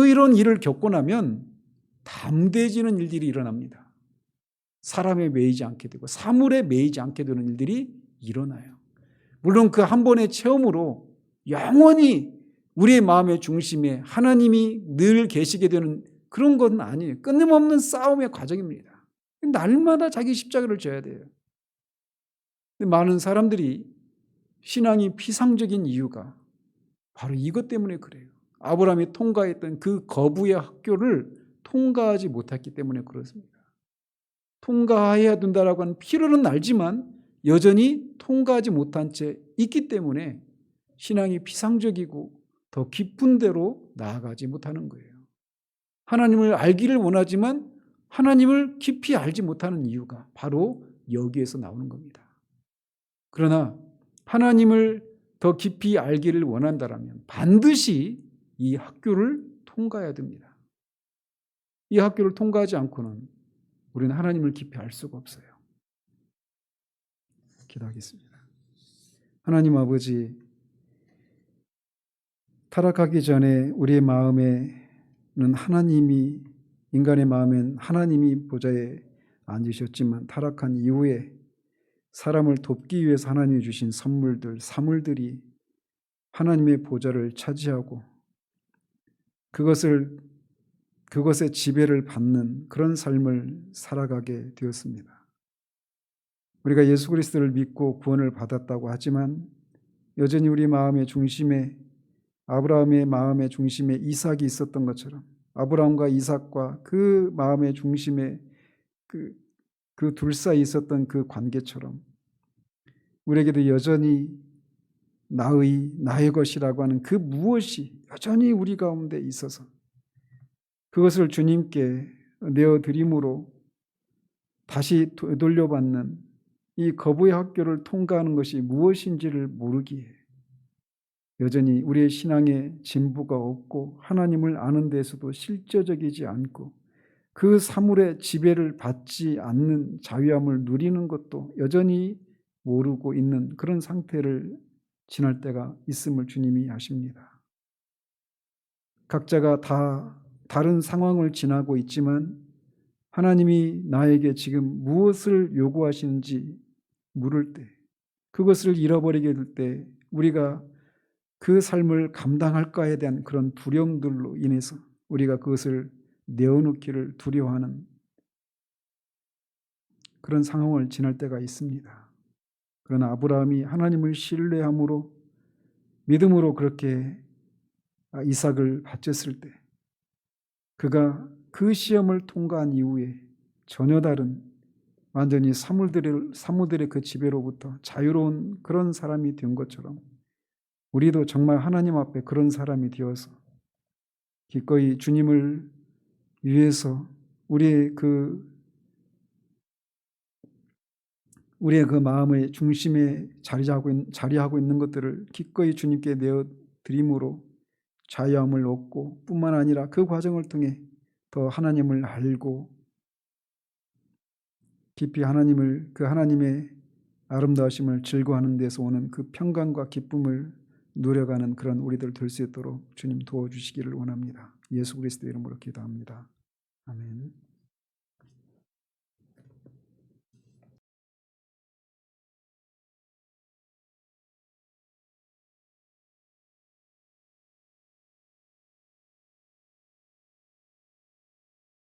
Speaker 1: 이런 일을 겪고 나면 담대해지는 일들이 일어납니다. 사람에 매이지 않게 되고 사물에 매이지 않게 되는 일들이 일어나요. 물론 그 한 번의 체험으로 영원히 우리의 마음의 중심에 하나님이 늘 계시게 되는 그런 건 아니에요. 끊임없는 싸움의 과정입니다. 날마다 자기 십자가를 져야 돼요. 많은 사람들이 신앙이 피상적인 이유가 바로 이것 때문에 그래요. 아브라함이 통과했던 그 거부의 학교를 통과하지 못했기 때문에 그렇습니다. 통과해야 된다라고 하는 필요는 알지만 여전히 통과하지 못한 채 있기 때문에 신앙이 피상적이고 더 깊은 데로 나아가지 못하는 거예요. 하나님을 알기를 원하지만 하나님을 깊이 알지 못하는 이유가 바로 여기에서 나오는 겁니다. 그러나 하나님을 더 깊이 알기를 원한다면 반드시 이 학교를 통과해야 됩니다. 이 학교를 통과하지 않고는 우리는 하나님을 깊이 알 수가 없어요. 기도하겠습니다. 하나님 아버지, 타락하기 전에 우리의 마음에는 인간의 마음엔 하나님이 보좌에 앉으셨지만 타락한 이후에 사람을 돕기 위해서 하나님이 주신 사물들이 하나님의 보좌를 차지하고 그것의 지배를 받는 그런 삶을 살아가게 되었습니다. 우리가 예수 그리스도를 믿고 구원을 받았다고 하지만 여전히 우리 마음의 중심에, 아브라함의 마음의 중심에 이삭이 있었던 것처럼, 아브라함과 이삭과 그 마음의 중심에 그 둘 사이에 있었던 그 관계처럼 우리에게도 여전히 나의 것이라고 하는 그 무엇이 여전히 우리 가운데 있어서 그것을 주님께 내어드림으로 다시 돌려받는 이 거부의 학교를 통과하는 것이 무엇인지를 모르기에 여전히 우리의 신앙에 진보가 없고 하나님을 아는 데에서도 실제적이지 않고 그 사물의 지배를 받지 않는 자유함을 누리는 것도 여전히 모르고 있는 그런 상태를 지날 때가 있음을 주님이 아십니다. 각자가 다 다른 상황을 지나고 있지만 하나님이 나에게 지금 무엇을 요구하시는지 물을 때, 그것을 잃어버리게 될 때 우리가 그 삶을 감당할까에 대한 그런 두려움들로 인해서 우리가 그것을 내어놓기를 두려워하는 그런 상황을 지날 때가 있습니다. 그러나 아브라함이 하나님을 신뢰함으로 믿음으로 그렇게 이삭을 바쳤을 때 그가 그 시험을 통과한 이후에 전혀 다른 완전히 사물들의 그 지배로부터 자유로운 그런 사람이 된 것처럼 우리도 정말 하나님 앞에 그런 사람이 되어서 기꺼이 주님을 위해서 우리의 그 마음의 중심에 자리하고 있는 것들을 기꺼이 주님께 내어드림으로 자유함을 얻고 뿐만 아니라 그 과정을 통해 더 하나님을 알고 깊이 하나님의 아름다우심을 즐거워하는 데서 오는 그 평강과 기쁨을 누려가는 그런 우리들 될 수 있도록 주님 도와주시기를 원합니다. 예수 그리스도의 이름으로 기도합니다. 아멘.